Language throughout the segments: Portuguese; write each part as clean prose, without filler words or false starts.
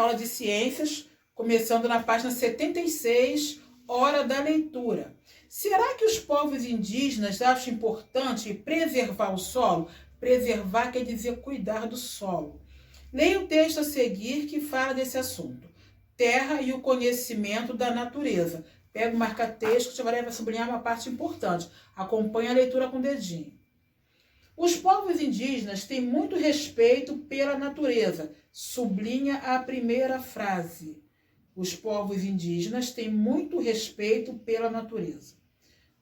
aula de ciências, começando na página 76, hora da leitura. Será que os povos indígenas acham importante preservar o solo? Preservar quer dizer cuidar do solo. Leia o texto a seguir que fala desse assunto. Terra e o conhecimento da natureza. Pega o marca-texto que vai sublinhar uma parte importante. Acompanhe a leitura com o dedinho. Os povos indígenas têm muito respeito pela natureza. Sublinha a primeira frase. Os povos indígenas têm muito respeito pela natureza.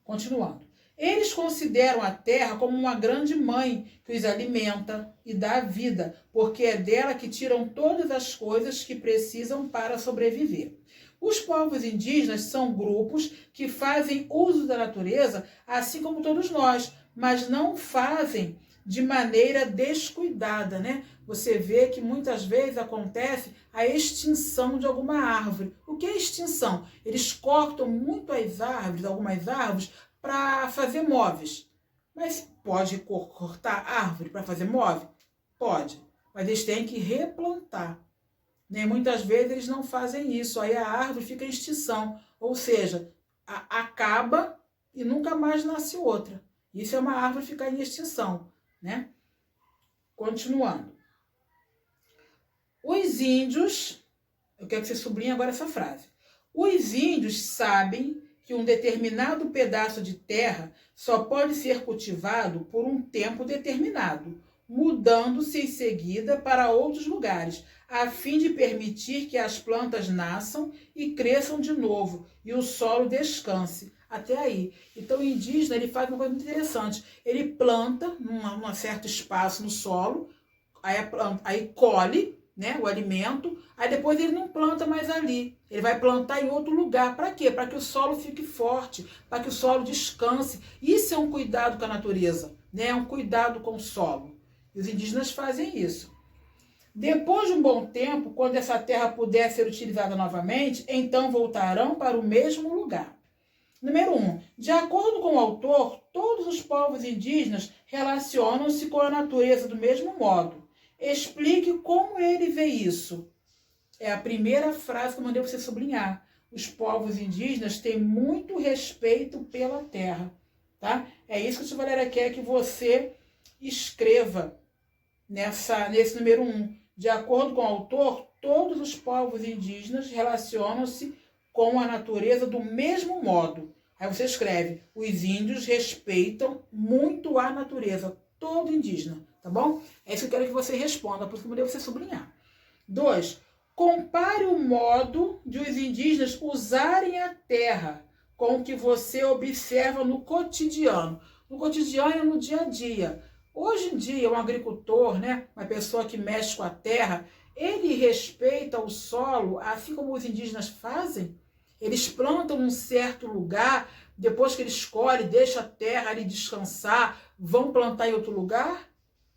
Continuando. Eles consideram a terra como uma grande mãe que os alimenta e dá vida, porque é dela que tiram todas as coisas que precisam para sobreviver. Os povos indígenas são grupos que fazem uso da natureza, assim como todos nós, mas não fazem de maneira descuidada, né? Você vê que muitas vezes acontece a extinção de alguma árvore. O que é extinção? Eles cortam muito as árvores, algumas árvores, para fazer móveis. Mas pode cortar árvore para fazer móvel? Pode, mas eles têm que replantar. Né? Muitas vezes eles não fazem isso, aí a árvore fica em extinção, ou seja, acaba e nunca mais nasce outra. Isso é uma árvore ficar em extinção, né? Continuando. Os índios, eu quero que você sublinhe agora essa frase. Os índios sabem que um determinado pedaço de terra só pode ser cultivado por um tempo determinado, mudando-se em seguida para outros lugares, a fim de permitir que as plantas nasçam e cresçam de novo e o solo descanse. Até aí. Então, o indígena ele faz uma coisa muito interessante. Ele planta num certo espaço no solo, aí colhe, né, o alimento, aí depois ele não planta mais ali. Ele vai plantar em outro lugar. Para quê? Para que o solo fique forte, para que o solo descanse. Isso é um cuidado com a natureza, né? É um cuidado com o solo. E os indígenas fazem isso. Depois de um bom tempo, quando essa terra puder ser utilizada novamente, então voltarão para o mesmo lugar. Número 1. De acordo com o autor, todos os povos indígenas relacionam-se com a natureza do mesmo modo. Explique como ele vê isso. É a primeira frase que eu mandei você sublinhar. Os povos indígenas têm muito respeito pela terra. Tá? É isso que a Tia Valéria quer que você escreva nesse número 1. De acordo com o autor, todos os povos indígenas relacionam-se com a natureza do mesmo modo. Aí você escreve, os índios respeitam muito a natureza, todo indígena, tá bom? É isso que eu quero que você responda, por isso que eu mandei você sublinhar. 2. Compare o modo de os indígenas usarem a terra com o que você observa no cotidiano. No cotidiano, no dia a dia. Hoje em dia, um agricultor, né, uma pessoa que mexe com a terra, ele respeita o solo, assim como os indígenas fazem. Eles plantam num certo lugar, depois que eles colhem, deixam a terra ali descansar, vão plantar em outro lugar,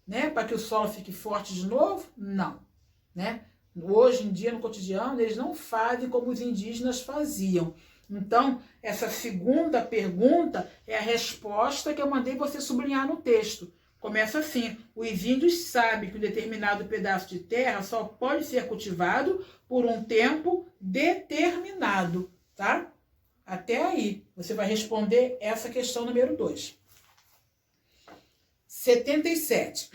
né, para que o solo fique forte de novo? Não, né? Hoje em dia, no cotidiano, eles não fazem como os indígenas faziam. Então, essa segunda pergunta é a resposta que eu mandei você sublinhar no texto. Começa assim, os índios sabem que um determinado pedaço de terra só pode ser cultivado por um tempo determinado, tá? Até aí, você vai responder essa questão número 2. 77.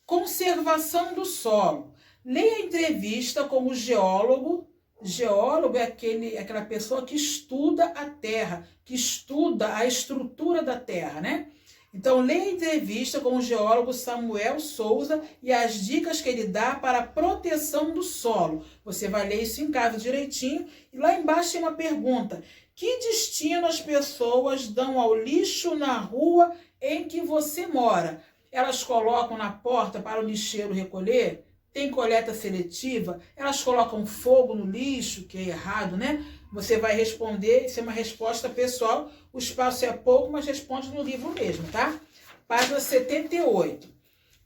Conservação do solo. Leia a entrevista com o geólogo. Geólogo é aquela pessoa que estuda a terra, que estuda a estrutura da terra, né? Então, leia a entrevista com o geólogo Samuel Souza e as dicas que ele dá para a proteção do solo. Você vai ler isso em casa direitinho. E lá embaixo tem uma pergunta. Que destino as pessoas dão ao lixo na rua em que você mora? Elas colocam na porta para o lixeiro recolher? Tem coleta seletiva? Elas colocam fogo no lixo, que é errado, né? Você vai responder, isso é uma resposta pessoal. O espaço é pouco, mas responde no livro mesmo, tá? Página 78.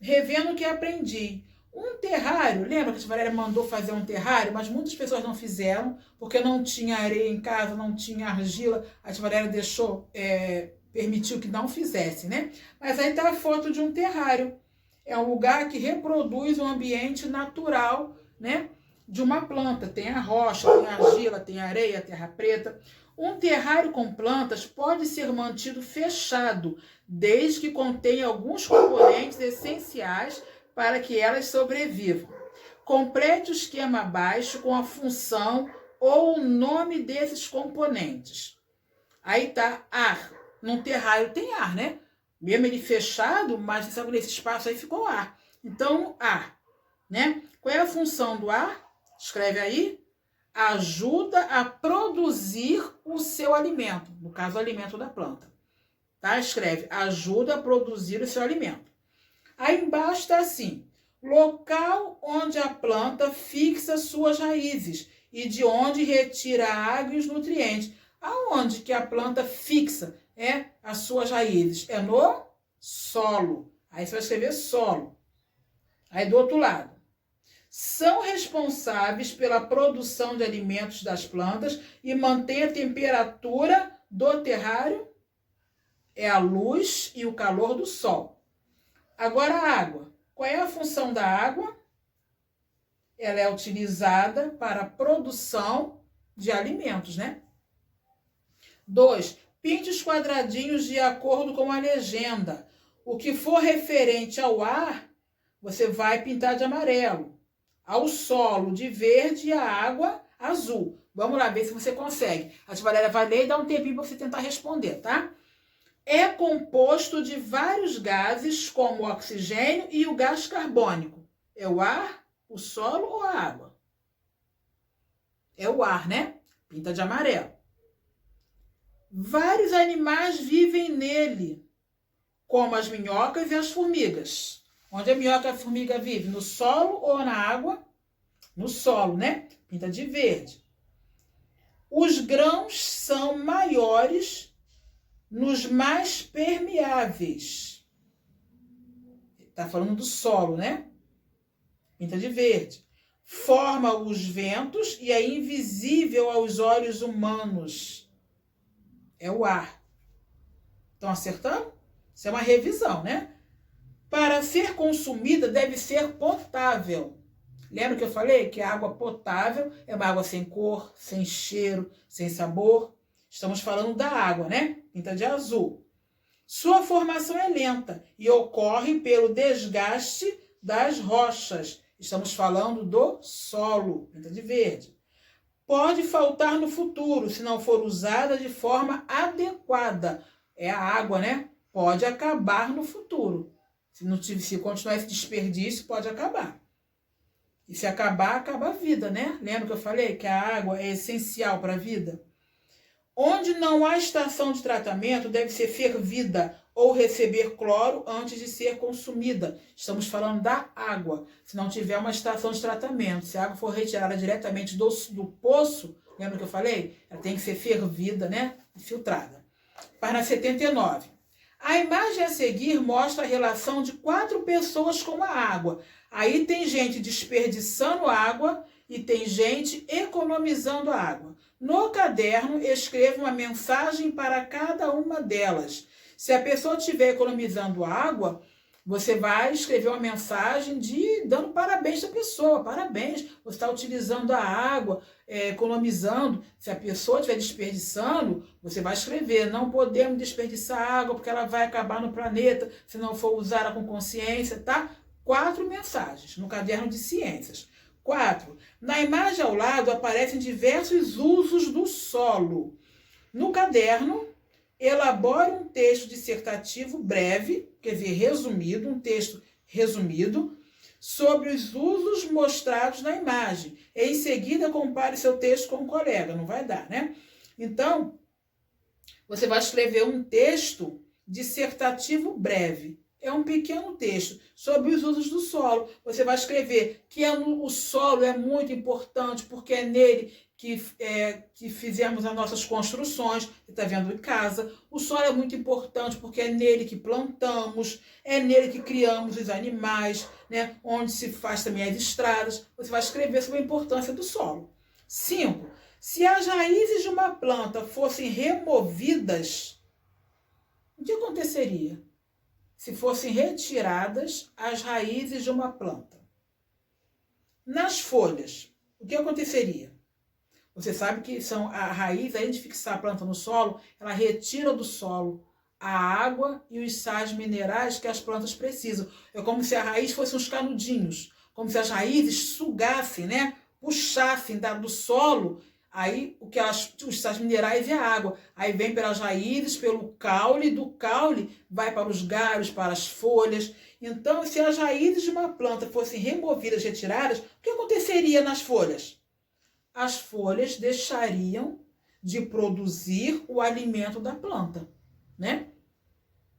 Revendo o que aprendi. Um terrário, lembra que a Tia Valéria mandou fazer um terrário, mas muitas pessoas não fizeram, porque não tinha areia em casa, não tinha argila. A Tia Valéria permitiu que não fizesse, né? Mas aí tá a foto de um terrário. É um lugar que reproduz um ambiente natural, né? de uma planta. Tem a rocha, tem a argila, tem a areia, a terra preta. Um terrário com plantas pode ser mantido fechado, desde que contenha alguns componentes essenciais para que elas sobrevivam. Complete o esquema abaixo com a função ou o nome desses componentes. Aí tá ar. Num terrário tem ar, né? Mesmo ele fechado, mas nesse espaço aí ficou ar. Então, ar, né? Qual é a função do ar? Escreve aí. Ajuda a produzir o seu alimento. No caso, o alimento da planta. Tá? Escreve. Ajuda a produzir o seu alimento. Aí embaixo está assim. Local onde a planta fixa suas raízes e de onde retira a água e os nutrientes. Aonde que a planta fixa as suas raízes? É no solo. Aí você vai escrever solo. Aí do outro lado. São responsáveis pela produção de alimentos das plantas e mantém a temperatura do terrário. É a luz e o calor do sol. Agora a água. Qual é a função da água? Ela é utilizada para a produção de alimentos, né? 2. Pinte os quadradinhos de acordo com a legenda. O que for referente ao ar, você vai pintar de amarelo. Ao solo de verde e à água azul. Vamos lá ver se você consegue. A tia Valéria vai ler e dá um tempinho para você tentar responder, tá? É composto de vários gases, como o oxigênio e o gás carbônico. É o ar, o solo ou a água? É o ar, né? Pinta de amarelo. Vários animais vivem nele, como as minhocas e as formigas. Onde a minhoca e a formiga vivem? No solo ou na água? No solo, né? Pinta de verde. Os grãos são maiores nos mais permeáveis. Tá falando do solo, né? Pinta de verde. Forma os ventos e é invisível aos olhos humanos. É o ar. Estão acertando? Isso é uma revisão, né? Para ser consumida, deve ser potável. Lembra que eu falei que a água potável é uma água sem cor, sem cheiro, sem sabor? Estamos falando da água, né? Pinta de azul. Sua formação é lenta e ocorre pelo desgaste das rochas. Estamos falando do solo, pinta de verde. Pode faltar no futuro, se não for usada de forma adequada. É a água, né? Pode acabar no futuro. Se continuar esse desperdício, pode acabar. E se acabar, acaba a vida, né? Lembra que eu falei que a água é essencial para a vida? Onde não há estação de tratamento, deve ser fervida ou receber cloro antes de ser consumida. Estamos falando da água. Se não tiver uma estação de tratamento, se a água for retirada diretamente do poço, lembra que eu falei? Ela tem que ser fervida, né? E filtrada. Página 79. A imagem a seguir mostra a relação de 4 pessoas com a água. Aí tem gente desperdiçando água e tem gente economizando água. No caderno, escreva uma mensagem para cada uma delas. Se a pessoa estiver economizando água, você vai escrever uma mensagem dando parabéns à pessoa. Parabéns, você está utilizando a água, economizando. Se a pessoa estiver desperdiçando, você vai escrever: não podemos desperdiçar água porque ela vai acabar no planeta se não for usada com consciência, tá? 4 mensagens no caderno de ciências. 4. Na imagem ao lado aparecem diversos usos do solo. No caderno, elabore um texto dissertativo breve, quer dizer, resumido, um texto resumido, sobre os usos mostrados na imagem. E em seguida, compare seu texto com um colega. Não vai dar, né? Então, você vai escrever um texto dissertativo breve. É um pequeno texto sobre os usos do solo. Você vai escrever que o solo é muito importante porque é nele que fizemos as nossas construções. Você está vendo em casa. O solo é muito importante porque é nele que plantamos, é nele que criamos os animais, né? Onde se faz também as estradas. Você vai escrever sobre a importância do solo. 5. Se as raízes de uma planta fossem removidas, o que aconteceria? Se fossem retiradas as raízes de uma planta. Nas folhas, o que aconteceria? Você sabe que a raiz, além de fixar a planta no solo, ela retira do solo a água e os sais minerais que as plantas precisam. É como se a raiz fosse uns canudinhos, como se as raízes sugassem, né? Puxassem do solo, aí os sais minerais e a água. Aí vem pelas raízes, pelo caule, do caule vai para os galhos, para as folhas. Então, se as raízes de uma planta fossem removidas, retiradas, o que aconteceria nas folhas? As folhas deixariam de produzir o alimento da planta, né?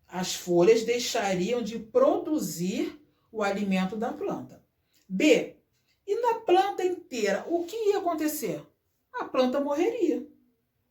As folhas deixariam de produzir o alimento da planta. B. E na planta inteira, o que ia acontecer? A planta morreria,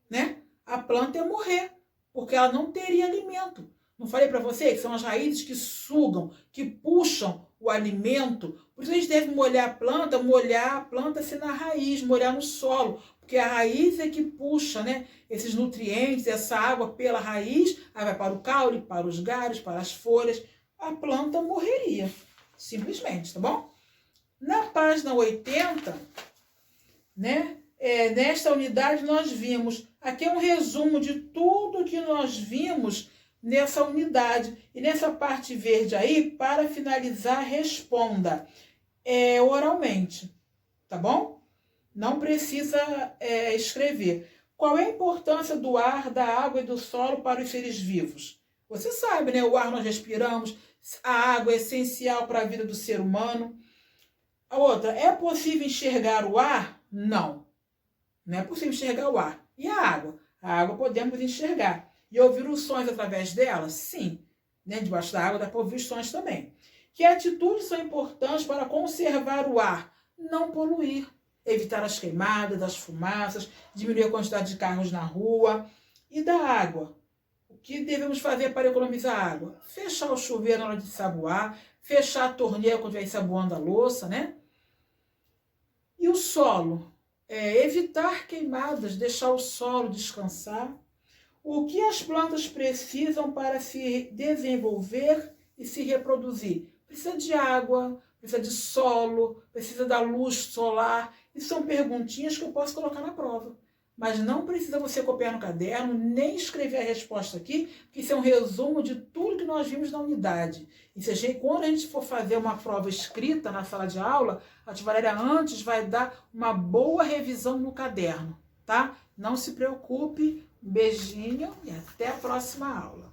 né? A planta ia morrer, porque ela não teria alimento. Não falei para você que são as raízes que sugam, que puxam o alimento? Por isso a gente deve molhar a planta assim na raiz, molhar no solo, porque a raiz é que puxa, né, esses nutrientes, essa água pela raiz, aí vai para o caule, para os galhos, para as folhas. A planta morreria, simplesmente, tá bom? Na página 80, né, nesta unidade nós vimos, aqui é um resumo de tudo que nós vimos nessa unidade. E nessa parte verde aí, para finalizar, responda oralmente, tá bom? Não precisa escrever. Qual é a importância do ar, da água e do solo para os seres vivos? Você sabe, né? O ar nós respiramos, a água é essencial para a vida do ser humano. A outra, é possível enxergar o ar? Não. Não é possível enxergar o ar. E a água? A água podemos enxergar. E ouvir os sons através dela? Sim. Né? Debaixo da água dá para ouvir os sons também. Que atitudes são importantes para conservar o ar? Não poluir. Evitar as queimadas, as fumaças, diminuir a quantidade de carros na rua. E da água? O que devemos fazer para economizar água? Fechar o chuveiro na hora de ensaboar, fechar a torneira quando estiver ensaboando a louça, né? E o solo? Evitar queimadas, deixar o solo descansar. O que as plantas precisam para se desenvolver e se reproduzir? Precisa de água, precisa de solo, precisa da luz solar. E são perguntinhas que eu posso colocar na prova. Mas não precisa você copiar no caderno, nem escrever a resposta aqui, porque isso é um resumo de tudo que nós vimos na unidade. E quando a gente for fazer uma prova escrita na sala de aula, a tia Valéria antes vai dar uma boa revisão no caderno, tá? Não se preocupe, um beijinho e até a próxima aula.